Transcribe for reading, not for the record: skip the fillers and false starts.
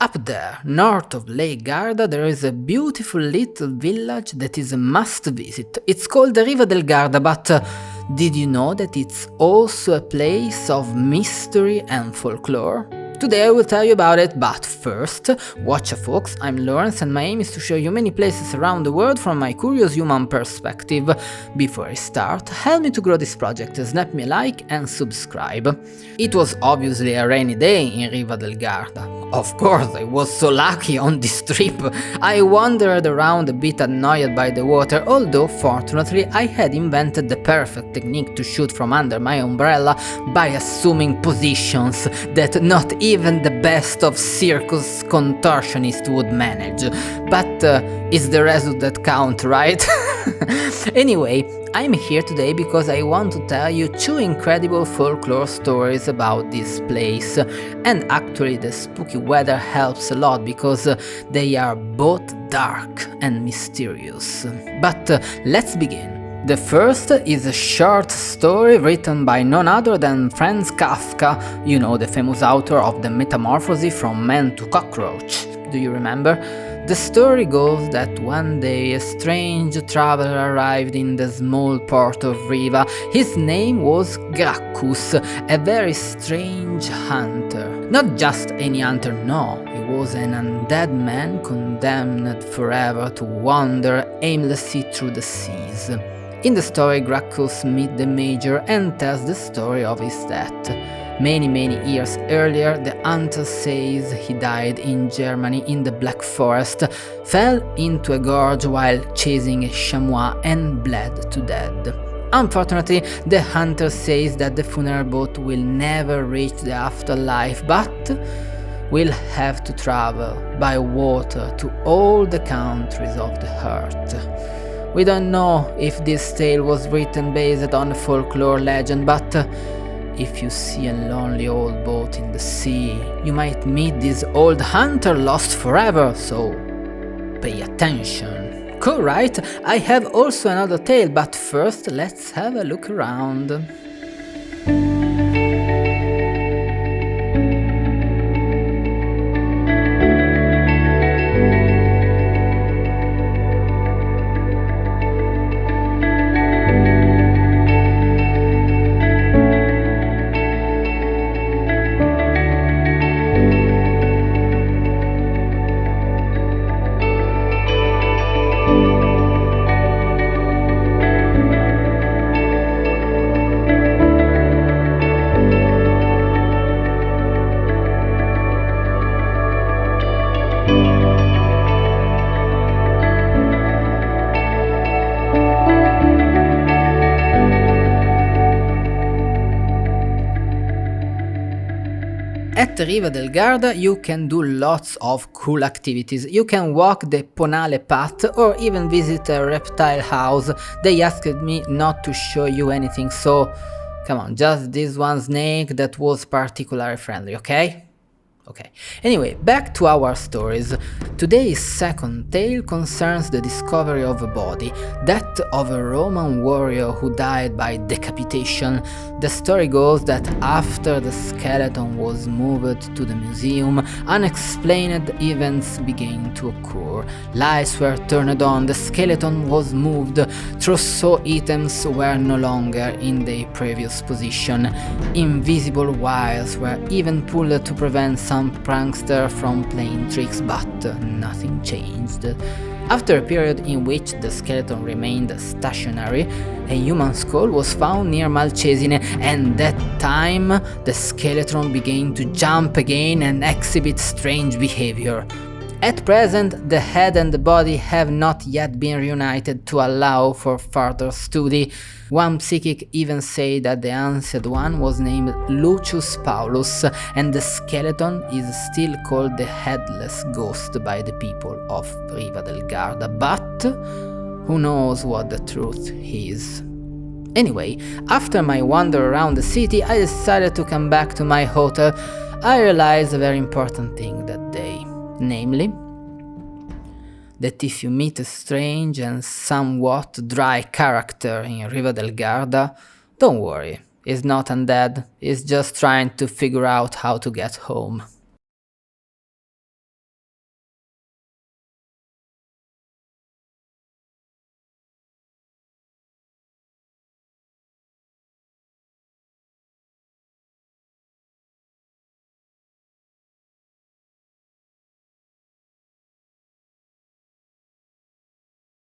Up there, north of Lake Garda, there is a beautiful little village that is a must visit. It's called the Riva del Garda, but did you know that it's also a place of mystery and folklore? Today I will tell you about it, but first, watch folks, I'm Lawrence and my aim is to show you many places around the world from my curious human perspective. Before I start, help me to grow this project, snap me a like and subscribe. It was obviously a rainy day in Riva del Garda. Of course, I was so lucky on this trip. I wandered around a bit annoyed by the water, although fortunately I had invented the perfect technique to shoot from under my umbrella by assuming positions that not even the best of circus contortionists would manage. But it's the result that counts, right? Anyway, I'm here today because I want to tell you two incredible folklore stories about this place, and actually the spooky weather helps a lot because they are both dark and mysterious. But let's begin. The first is a short story written by none other than Franz Kafka, you know, the famous author of the Metamorphosis from Man to Cockroach. Do you remember? The story goes that one day a strange traveler arrived in the small port of Riva. His name was Gracchus, a very strange hunter. Not just any hunter, no, he was an undead man condemned forever to wander aimlessly through the seas. In the story, Gracchus meets the Major and tells the story of his death. Many years earlier, the hunter says he died in Germany in the Black Forest, fell into a gorge while chasing a chamois and bled to death. Unfortunately, the hunter says that the funeral boat will never reach the afterlife, but will have to travel by water to all the countries of the earth. We don't know if this tale was written based on a folklore legend, but if you see a lonely old boat in the sea, you might meet this old hunter lost forever, so pay attention. Cool, right? I have also another tale, but first let's have a look around. At Riva del Garda you can do lots of cool activities. You can walk the Ponale path or even visit a reptile house. They asked me not to show you anything, so come on, just this one snake that was particularly friendly, okay? Okay, anyway, back to our stories. Today's second tale concerns the discovery of a body, that of a Roman warrior who died by decapitation. The story goes that after the skeleton was moved to the museum, unexplained events began to occur. Lights were turned on, the skeleton was moved, trousseau items were no longer in their previous position. Invisible wires were even pulled to prevent some prankster from playing tricks, but nothing changed. After a period in which the skeleton remained stationary, a human skull was found near Malcesine, and that time the skeleton began to jump again and exhibit strange behavior. At present, the head and the body have not yet been reunited to allow for further study. One psychic even said that the ancient one was named Lucius Paulus, and the skeleton is still called the headless ghost by the people of Riva del Garda, but who knows what the truth is. Anyway, after my wander around the city, I decided to come back to my hotel. I realized a very important thing that day. Namely, that if you meet a strange and somewhat dry character in Riva del Garda, don't worry, he's not undead, he's just trying to figure out how to get home.